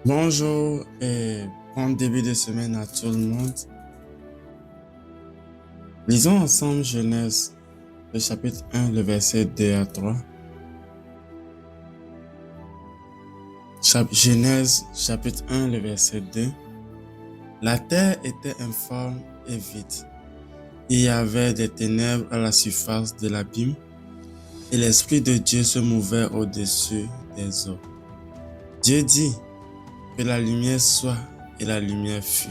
Bonjour et bon début de semaine à tout le monde. Lisons ensemble Genèse, le chapitre 1, le verset 2 à 3. Genèse, chapitre 1, le verset 2. La terre était informe et vide. Il y avait des ténèbres à la surface de l'abîme, et l'Esprit de Dieu se mouvait au-dessus des eaux. Dieu dit que la lumière soit, et la lumière fut.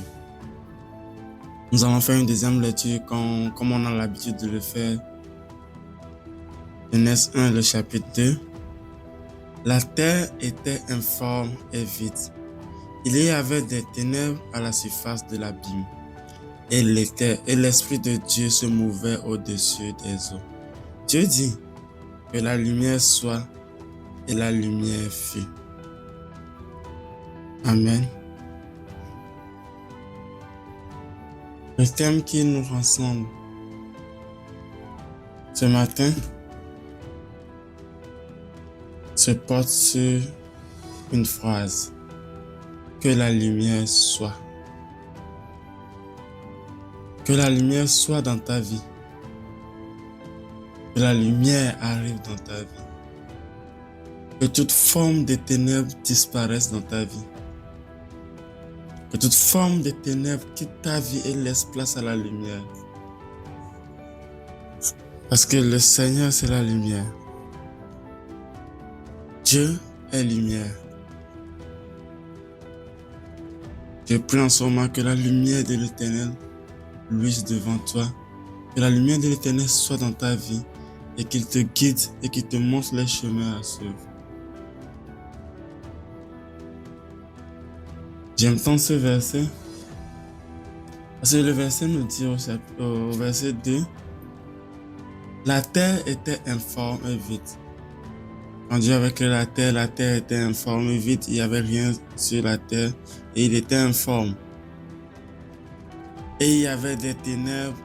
Nous allons faire une deuxième lecture comme on a l'habitude de le faire. Genèse 1, le chapitre 2. La terre était informe et vide. Il y avait des ténèbres à la surface de l'abîme, et l'Esprit de Dieu se mouvait au-dessus des eaux. Dieu dit que la lumière soit, et la lumière fut. Amen. Le thème qui nous rassemble ce matin se porte sur une phrase: que la lumière soit. Que la lumière soit dans ta vie. Que la lumière arrive dans ta vie. Que toute forme de ténèbres disparaisse dans ta vie. Que toute forme de ténèbres quitte ta vie et laisse place à la lumière. Parce que le Seigneur, c'est la lumière. Dieu est lumière. Je prie en ce moment que la lumière de l'Éternel luise devant toi. Que la lumière de l'Éternel soit dans ta vie et qu'il te guide et qu'il te montre les chemins à suivre. J'aime tant ce verset. Parce que le verset nous dit au verset 2, la terre était informe et vide. Quand Dieu avait créé la terre était informe et vide. Il n'y avait rien sur la terre et il était informe. Et il y avait des ténèbres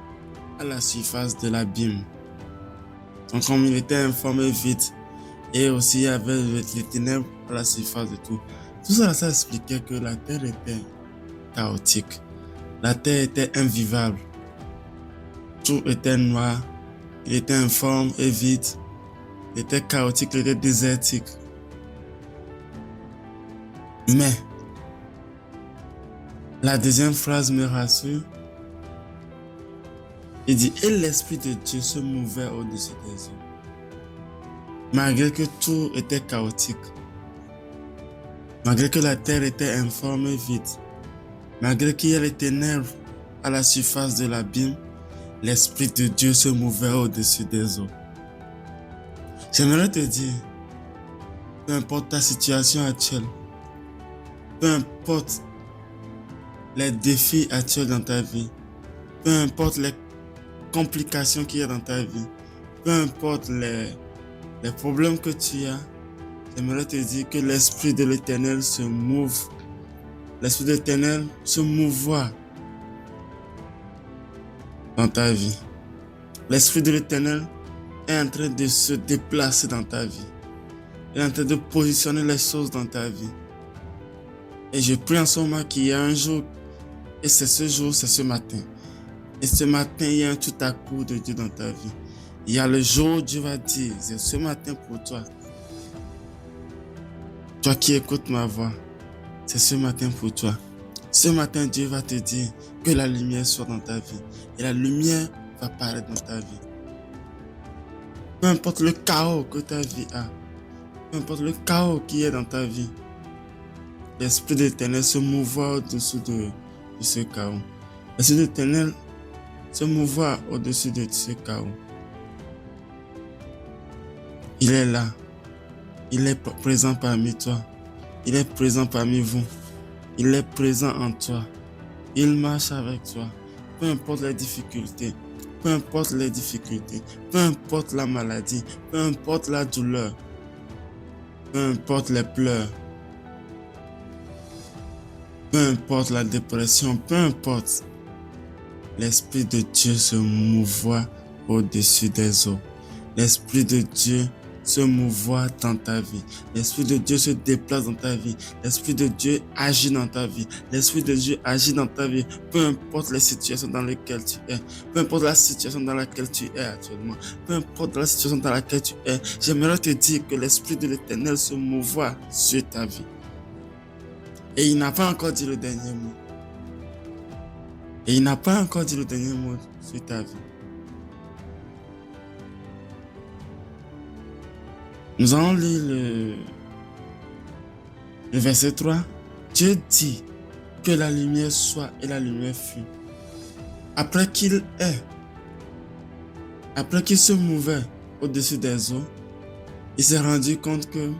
à la surface de l'abîme. Donc comme il était informe et vide, et aussi il y avait les ténèbres à la surface de tout. Tout ça, ça expliquait que la terre était chaotique. La terre était invivable. Tout était noir. Il était informe et vide. Il était chaotique, il était désertique. Mais la deuxième phrase me rassure. Il dit, et l'Esprit de Dieu se mouvait au-dessus des eaux. Malgré que tout était chaotique. Malgré que la terre était informe et vide. Malgré qu'il y ait les ténèbres à la surface de l'abîme, l'Esprit de Dieu se mouvait au-dessus des eaux. J'aimerais te dire, peu importe ta situation actuelle, peu importe les défis actuels dans ta vie, peu importe les complications qu'il y a dans ta vie, peu importe les problèmes que tu as, j'aimerais te dire que l'Esprit de l'Éternel se mouve. L'Esprit de l'Éternel se mouvoit dans ta vie. L'Esprit de l'Éternel est en train de se déplacer dans ta vie. Il est en train de positionner les choses dans ta vie. Et je prie en ce moment qu'il y a un jour, et c'est ce jour, c'est ce matin. Et ce matin, il y a un tout à coup de Dieu dans ta vie. Il y a le jour où Dieu va dire, c'est ce matin pour toi. Toi qui écoutes ma voix, c'est ce matin pour toi. Ce matin, Dieu va te dire que la lumière soit dans ta vie. Et la lumière va paraître dans ta vie. Peu importe le chaos que ta vie a, peu importe le chaos qui est dans ta vie, l'Esprit de l'Éternel se mouvoit au-dessus de ce chaos. L'Esprit de l'Éternel se mouvoit au-dessus de ce chaos. Il est là. Il est présent parmi toi. Il est présent parmi vous. Il est présent en toi. Il marche avec toi. Peu importe les difficultés. Peu importe les difficultés. Peu importe la maladie. Peu importe la douleur. Peu importe les pleurs. Peu importe la dépression. Peu importe. L'Esprit de Dieu se mouvoit au-dessus des eaux. L'Esprit de Dieu se mouvoir dans ta vie. L'Esprit de Dieu se déplace dans ta vie. L'Esprit de Dieu agit dans ta vie. L'Esprit de Dieu agit dans ta vie. Peu importe les situations dans lesquelles tu es. Peu importe la situation dans laquelle tu es actuellement. Peu importe la situation dans laquelle tu es. J'aimerais te dire que l'Esprit de l'Éternel se mouvoir sur ta vie. Et il n'a pas encore dit le dernier mot. Et il n'a pas encore dit le dernier mot sur ta vie. Nous allons lire le verset 3. Dieu dit que la lumière soit et la lumière fut. Après qu'il se mouvait au-dessus des eaux, il s'est rendu compte que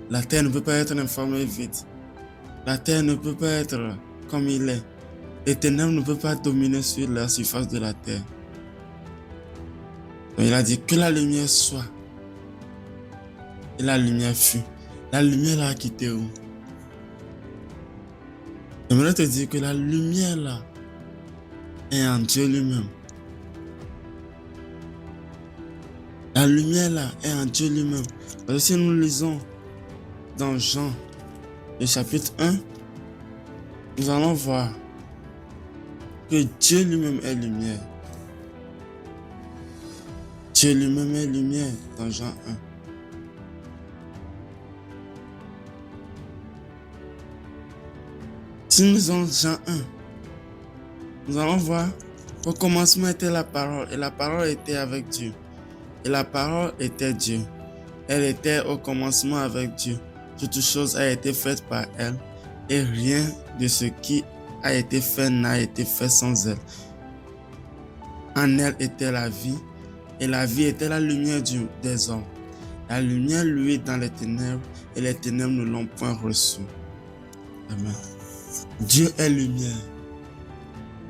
la terre ne peut pas être informée vide. La terre ne peut pas être comme il est. Les ténèbres ne peuvent pas dominer sur la surface de la terre. Donc il a dit que la lumière soit. Et la lumière fut. La lumière là a quitté où? J'aimerais te dire que la lumière là est en Dieu lui-même. La lumière là est en Dieu lui-même. Parce que si nous lisons dans Jean, le chapitre 1, nous allons voir que Dieu lui-même est lumière. Dieu lui-même est lumière dans Jean 1. Si nous lisons Jean 1, nous allons voir qu'au commencement était la parole, et la parole était avec Dieu. Et la parole était Dieu. Elle était au commencement avec Dieu. Toute chose a été faite par elle, et rien de ce qui a été fait n'a été fait sans elle. En elle était la vie, et la vie était la lumière des hommes. La lumière luit dans les ténèbres, et les ténèbres ne l'ont point reçue. Amen. Dieu est lumière.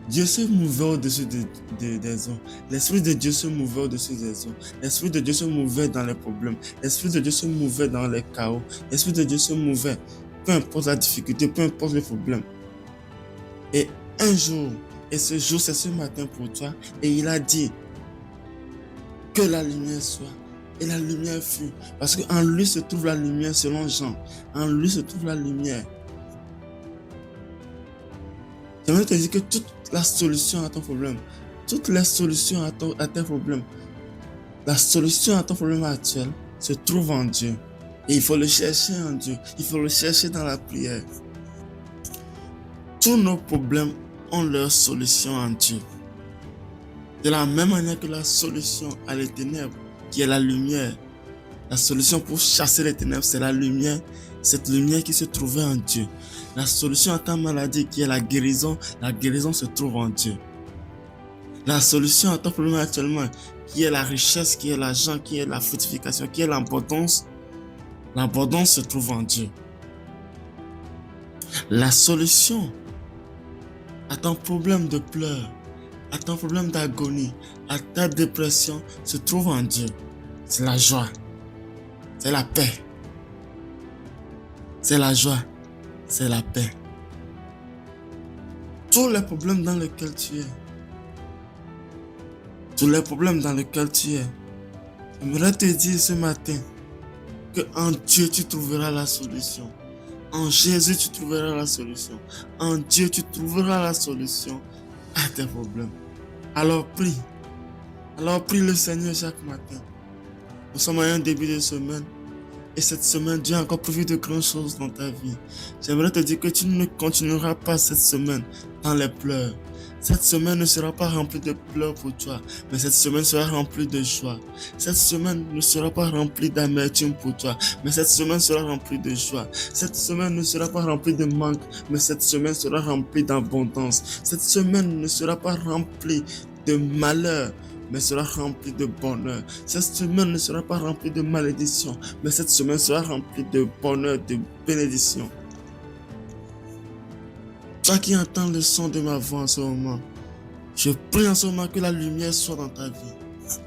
Dieu se mouvait au-dessus des eaux. L'Esprit de Dieu se mouvait au-dessus des eaux. L'Esprit de Dieu se mouvait dans les problèmes. L'Esprit de Dieu se mouvait dans les chaos. L'Esprit de Dieu se mouvait, peu importe la difficulté, peu importe le problème. Et un jour, et ce jour c'est ce matin pour toi, et il a dit que la lumière soit. Et la lumière fut. Parce qu'en lui se trouve la lumière selon Jean. En lui se trouve la lumière. J'aimerais te dire que toute la solution à ton problème, toutes les solutions à tes problèmes, la solution à ton problème actuel se trouve en Dieu. Et il faut le chercher en Dieu. Il faut le chercher dans la prière. Tous nos problèmes ont leur solution en Dieu. De la même manière que la solution à les ténèbres, qui est la lumière, la solution pour chasser les ténèbres, c'est la lumière, cette lumière qui se trouvait en Dieu. La solution à ta maladie, qui est la guérison se trouve en Dieu. La solution à ton problème actuellement, qui est la richesse, qui est l'argent, qui est la fructification, qui est l'abondance se trouve en Dieu. La solution à ton problème de pleurs, à ton problème d'agonie, à ta dépression se trouve en Dieu. C'est la joie, c'est la paix. C'est la joie, c'est la paix. Tous les problèmes dans lesquels tu es, j'aimerais te dire ce matin que en Dieu tu trouveras la solution. En Jésus tu trouveras la solution. En Dieu tu trouveras la solution à tes problèmes. Alors prie le Seigneur chaque matin. Nous sommes à un début de semaine. Et cette semaine, Dieu a encore prévu de grandes choses dans ta vie. J'aimerais te dire que tu ne continueras pas cette semaine dans les pleurs. Cette semaine ne sera pas remplie de pleurs pour toi, mais cette semaine sera remplie de joie. Cette semaine ne sera pas remplie d'amertume pour toi, mais cette semaine sera remplie de joie. Cette semaine ne sera pas remplie de manque, mais cette semaine sera remplie d'abondance. Cette semaine ne sera pas remplie de malheur, mais sera remplie de bonheur. Cette semaine ne sera pas remplie de malédiction, mais cette semaine sera remplie de bonheur, de bénédiction. Toi qui entends le son de ma voix en ce moment, je prie en ce moment que la lumière soit dans ta vie.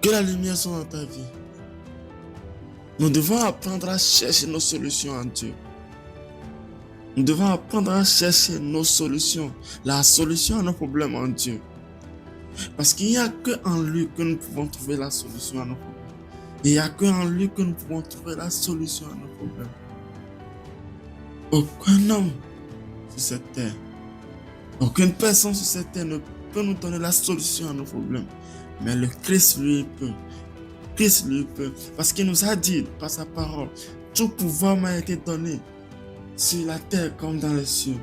Que la lumière soit dans ta vie. Nous devons apprendre à chercher nos solutions en Dieu. Nous devons apprendre à chercher nos solutions, la solution à nos problèmes en Dieu. Parce qu'il n'y a qu'en lui que nous pouvons trouver la solution à nos problèmes. Il n'y a qu'en lui que nous pouvons trouver la solution à nos problèmes. Aucun homme sur cette terre, aucune personne sur cette terre ne peut nous donner la solution à nos problèmes. Mais le Christ, lui, peut. Christ, lui, peut. Parce qu'il nous a dit, par sa parole, tout pouvoir m'a été donné sur la terre comme dans les cieux.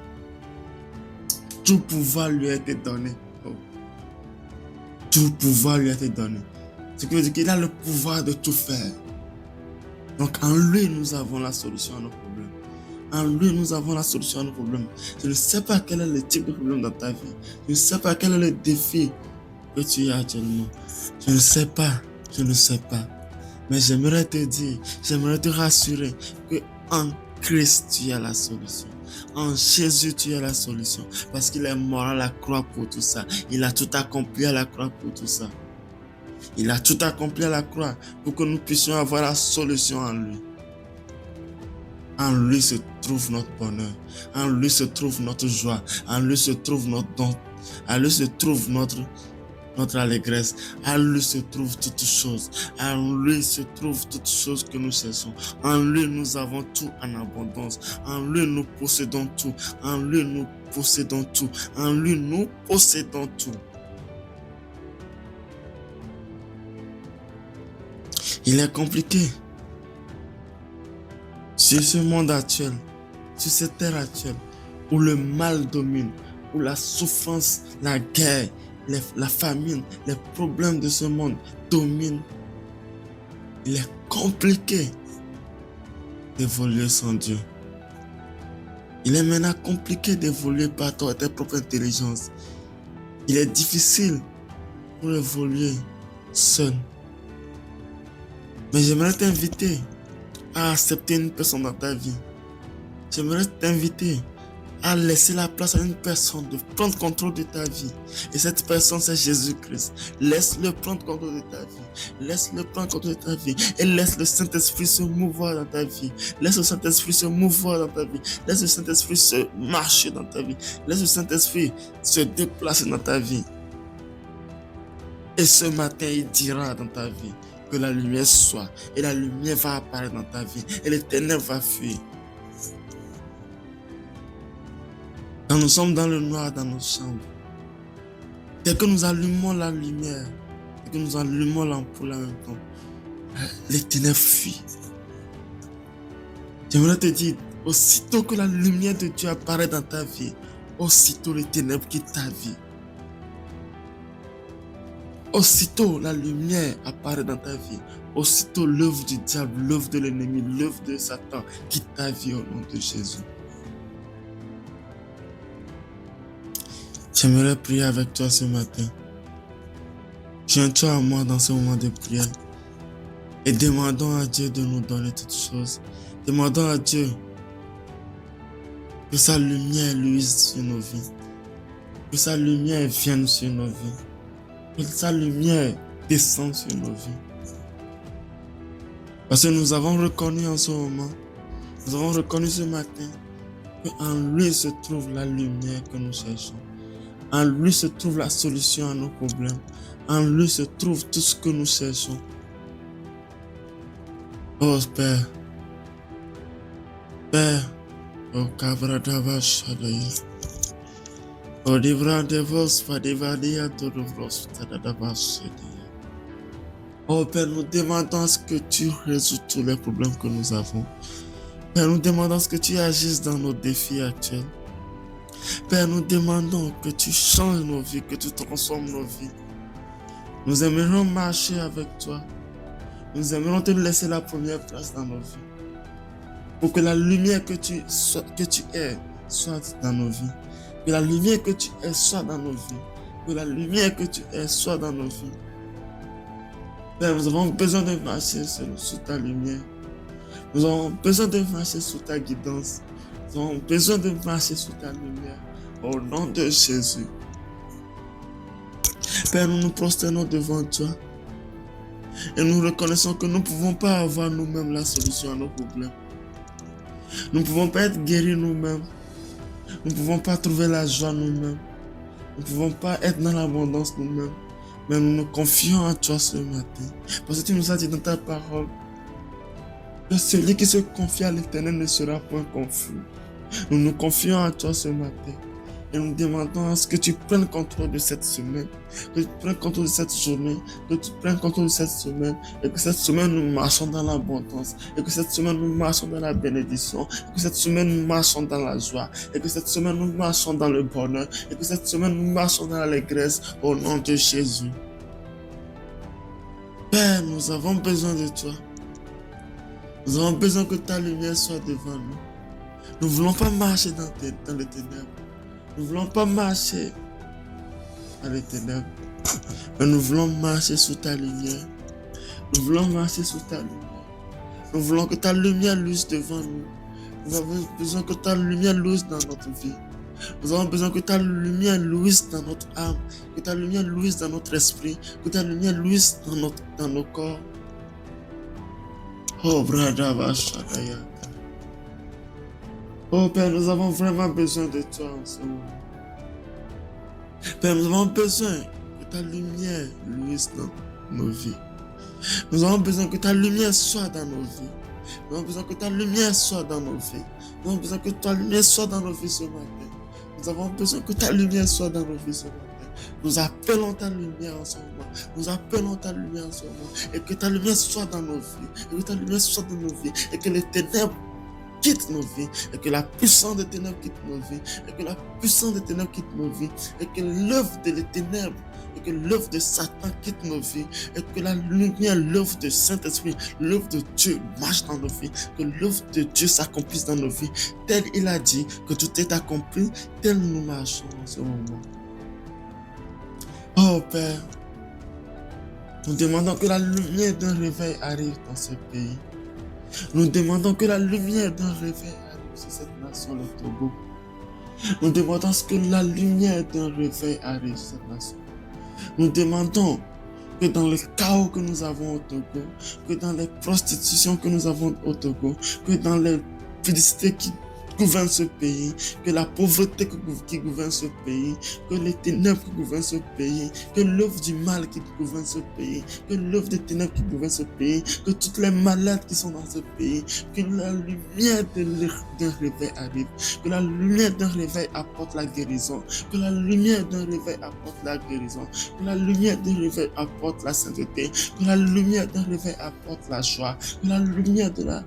Tout pouvoir lui a été donné. Oh. Tout pouvoir lui a été donné. Ce qui veut dire qu'il a le pouvoir de tout faire. Donc en lui, nous avons la solution à nos problèmes. En lui, nous avons la solution à nos problèmes. Je ne sais pas quel est le type de problème dans ta vie. Je ne sais pas quel est le défi que tu as actuellement. Je ne sais pas. Je ne sais pas. Mais j'aimerais te dire, j'aimerais te rassurer que en Christ, tu as la solution. En Jésus, tu as la solution. Parce qu'il est mort à la croix pour tout ça. Il a tout accompli à la croix pour tout ça. Il a tout accompli à la croix pour que nous puissions avoir la solution en lui. En lui se trouve notre bonheur. En lui se trouve notre joie. En lui se trouve notre don. En lui se trouve notre allégresse. En lui se trouve toutes choses. En lui se trouve toutes choses que nous cherchons. En lui nous avons tout en abondance. En lui nous possédons tout. En lui nous possédons tout. En lui nous possédons tout. Il est compliqué. Sur ce monde actuel, sur cette terre actuelle, où le mal domine, où la souffrance, la guerre, la famine, les problèmes de ce monde dominent, il est compliqué d'évoluer sans Dieu. Il est maintenant compliqué d'évoluer par ta propre intelligence. Il est difficile pour évoluer seul. Mais j'aimerais t'inviter à accepter une personne dans ta vie. J'aimerais t'inviter à laisser la place à une personne de prendre contrôle de ta vie. Et cette personne, c'est Jésus-Christ. Laisse-le prendre contrôle de ta vie. Laisse-le prendre contrôle de ta vie. Et laisse le Saint-Esprit se mouvoir dans ta vie. Laisse le Saint-Esprit se mouvoir dans ta vie. Laisse le Saint-Esprit se marcher dans ta vie. Laisse le Saint-Esprit se déplacer dans ta vie. Et ce matin, il dira dans ta vie que la lumière soit. Et la lumière va apparaître dans ta vie. Et les ténèbres vont fuir. Quand nous sommes dans le noir dans nos chambres, dès que nous allumons la lumière, dès que nous allumons l'ampoule en même temps, les ténèbres fuient. J'aimerais te dire, aussitôt que la lumière de Dieu apparaît dans ta vie, aussitôt les ténèbres quittent ta vie. Aussitôt la lumière apparaît dans ta vie, aussitôt l'œuvre du diable, l'œuvre de l'ennemi, l'œuvre de Satan quitte ta vie au nom de Jésus. J'aimerais prier avec toi ce matin. Joins-toi à moi dans ce moment de prière et demandons à Dieu de nous donner toutes choses. Demandons à Dieu que sa lumière luise sur nos vies, que sa lumière vienne sur nos vies, que sa lumière descende sur nos vies. Parce que nous avons reconnu en ce moment, nous avons reconnu ce matin qu'en lui se trouve la lumière que nous cherchons. En lui se trouve la solution à nos problèmes. En lui se trouve tout ce que nous cherchons. Oh Père, Père, oh Kabradava Shadaya, oh Divra Devos Fadivadia Todovros Tadadava Shadia. Oh Père, nous demandons à ce que tu résous tous les problèmes que nous avons. Père, nous demandons à ce que tu agisses dans nos défis actuels. Père, nous demandons que tu changes nos vies, que tu transformes nos vies. Nous aimerions marcher avec toi. Nous aimerions te laisser la première place dans nos vies. Pour que la lumière que tu es soit dans nos vies. Que la lumière que tu es soit dans nos vies. Que la lumière que tu es soit dans nos vies. Père, nous avons besoin de marcher sous ta lumière. Nous avons besoin de marcher sous ta guidance. Nous avons besoin de marcher sous ta lumière. Au nom de Jésus. Père, nous nous prosternons devant toi. Et nous reconnaissons que nous ne pouvons pas avoir nous-mêmes la solution à nos problèmes. Nous ne pouvons pas être guéris nous-mêmes. Nous ne pouvons pas trouver la joie nous-mêmes. Nous ne pouvons pas être dans l'abondance nous-mêmes. Mais nous nous confions à toi ce matin. Parce que tu nous as dit dans ta parole que celui qui se confie à l'Éternel ne sera point confus. Nous nous confions à toi ce matin. Et nous demandons à ce que tu prennes le contrôle de cette semaine, que tu prennes le contrôle de cette journée, que tu prennes le contrôle de cette semaine, et que cette semaine nous marchons dans l'abondance, et que cette semaine nous marchons dans la bénédiction, et que cette semaine nous marchons dans la joie, et que cette semaine nous marchons dans le bonheur, et que cette semaine nous marchons dans l'allégresse au nom de Jésus. Père, nous avons besoin de toi. Nous avons besoin que ta lumière soit devant nous. Nous ne voulons pas marcher dans les ténèbres. Nous ne voulons pas marcher dans les ténèbres, mais nous voulons marcher sous ta lumière. Nous voulons marcher sous ta lumière. Nous voulons que ta lumière luise devant nous. Nous avons besoin que ta lumière luise dans notre vie. Nous avons besoin que ta lumière luise dans notre âme, que ta lumière luise dans notre esprit, que ta lumière luise dans nos corps. Oh, Bradava Shadaya. Oh Père, nous avons vraiment besoin de toi en ce moment. Père, nous avons besoin que ta lumière luise dans nos vies. Nous avons besoin que ta lumière soit dans nos vies. Nous avons besoin que ta lumière soit dans nos vies. Nous avons besoin que ta lumière soit dans nos vies ce matin. Nous avons besoin que ta lumière soit dans nos vies ce matin. Nous appelons ta lumière en ce moment. Nous appelons ta lumière en ce moment. Et que ta lumière soit dans nos vies. Et que ta lumière soit dans nos vies. Et que les ténèbres quitte nos vies, et que la puissance des ténèbres quitte nos vies, et que la puissance des ténèbres quitte nos vies, et que l'œuvre des ténèbres, et que l'œuvre de Satan quitte nos vies, et que la lumière, l'œuvre de Saint-Esprit, l'œuvre de Dieu marche dans nos vies, que l'œuvre de Dieu s'accomplisse dans nos vies, tel il a dit que tout est accompli, tel nous marchons en ce moment. Oh Père, nous demandons que la lumière d'un réveil arrive dans ce pays. Nous demandons que la lumière d'un réveil arrive sur cette nation, le Togo. Nous demandons que la lumière d'un réveil arrive sur cette nation. Nous demandons que dans le chaos que nous avons au Togo, que dans les prostitutions que nous avons au Togo, que dans les félicités qui gouvernent ce pays, que la pauvreté qui gouverne ce pays, que les ténèbres qui gouvernent ce pays, que l'œuvre du mal qui gouverne ce pays, que l'œuvre des ténèbres qui gouverne ce pays, que toutes les malades qui sont dans ce pays, que la lumière d'un réveil arrive, que la lumière d'un réveil apporte la guérison, que la lumière d'un réveil apporte la guérison, que la lumière d'un réveil apporte la sainteté, que la lumière d'un réveil apporte la joie, que la lumière de la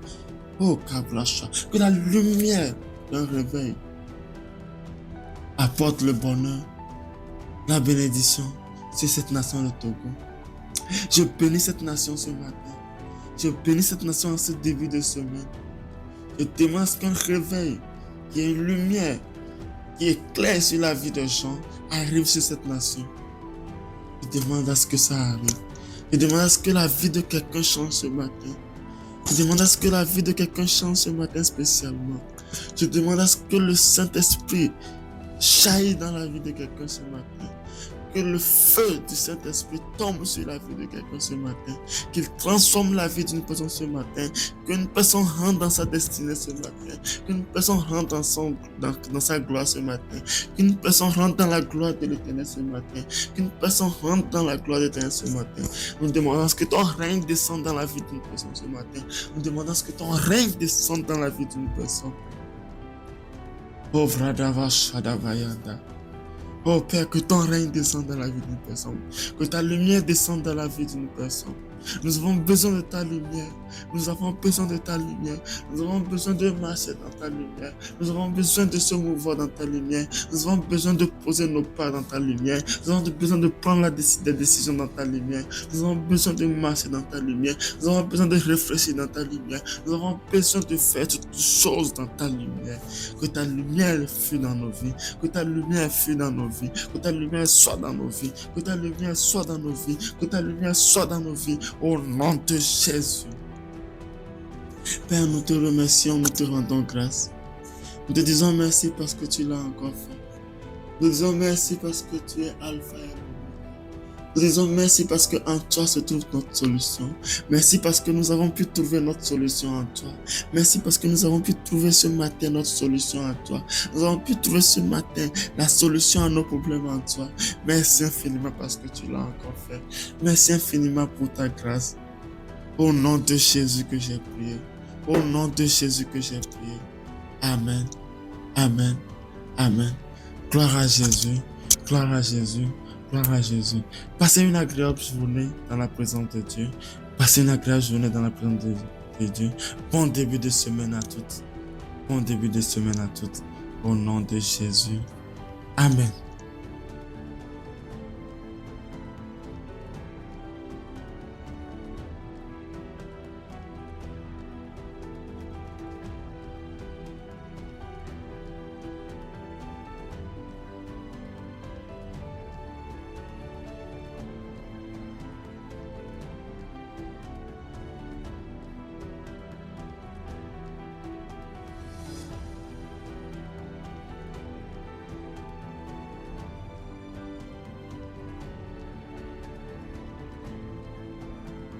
que la lumière d'un réveil apporte le bonheur, la bénédiction sur cette nation de Togo. Je bénis cette nation ce matin. Je bénis cette nation en ce début de semaine. Je demande qu'un réveil, qu'il y ait une lumière qui éclaire sur la vie des gens, arrive sur cette nation. Je demande à ce que ça arrive. Je demande à ce que la vie de quelqu'un change ce matin. Je demande à ce que la vie de quelqu'un change ce matin spécialement. Je demande à ce que le Saint-Esprit jaillit dans la vie de quelqu'un ce matin. Que le feu du Saint-Esprit tombe sur la vie de quelqu'un ce matin. Qu'il transforme la vie d'une personne ce matin. Qu'une personne rentre dans sa destinée ce matin. Qu'une personne rentre dans sa gloire ce matin. Qu'une personne rentre dans la gloire de l'Éternel ce matin. Qu'une personne rentre dans la gloire de l'Éternel ce matin. Nous demandons à ce que ton règne descende dans la vie d'une personne ce matin. Nous demandons à ce que ton règne descende dans la vie d'une personne. Pauvre Adava Shadavayanda. Oh Père, que ton règne descende dans la vie d'une personne. Que ta lumière descende dans la vie d'une personne. Nous avons besoin de ta lumière. Nous avons besoin de ta lumière. Nous avons besoin de marcher dans ta lumière. Nous avons besoin de se mouvoir dans ta lumière. Nous avons besoin de poser nos pas dans ta lumière. Nous avons besoin de prendre des décisions dans ta lumière. Nous avons besoin de marcher dans ta lumière. Nous avons besoin de réfléchir dans ta lumière. Nous avons besoin de faire toutes choses dans ta lumière. Que ta lumière fût dans nos vies. Que ta lumière fût dans nos vies. Que ta lumière soit dans nos vies. Que ta lumière soit dans nos vies. Que ta lumière soit dans nos vies. Au nom de Jésus. Père, nous te remercions, nous te rendons grâce. Nous te disons merci parce que tu l'as encore fait. Nous disons merci parce que tu es Alpha et Omega. Nous disons merci parce qu'en toi se trouve notre solution. Merci parce que nous avons pu trouver notre solution en toi. Merci parce que nous avons pu trouver ce matin notre solution en toi. Nous avons pu trouver ce matin la solution à nos problèmes en toi. Merci infiniment parce que tu l'as encore fait. Merci infiniment pour ta grâce. Au nom de Jésus que j'ai prié. Au nom de Jésus que j'ai prié. Amen. Amen. Amen. Gloire à Jésus. Gloire à Jésus. Gloire à Jésus. Passez une agréable journée dans la présence de Dieu. Passez une agréable journée dans la présence de Dieu. Bon début de semaine à toutes. Bon début de semaine à toutes. Au nom de Jésus. Amen.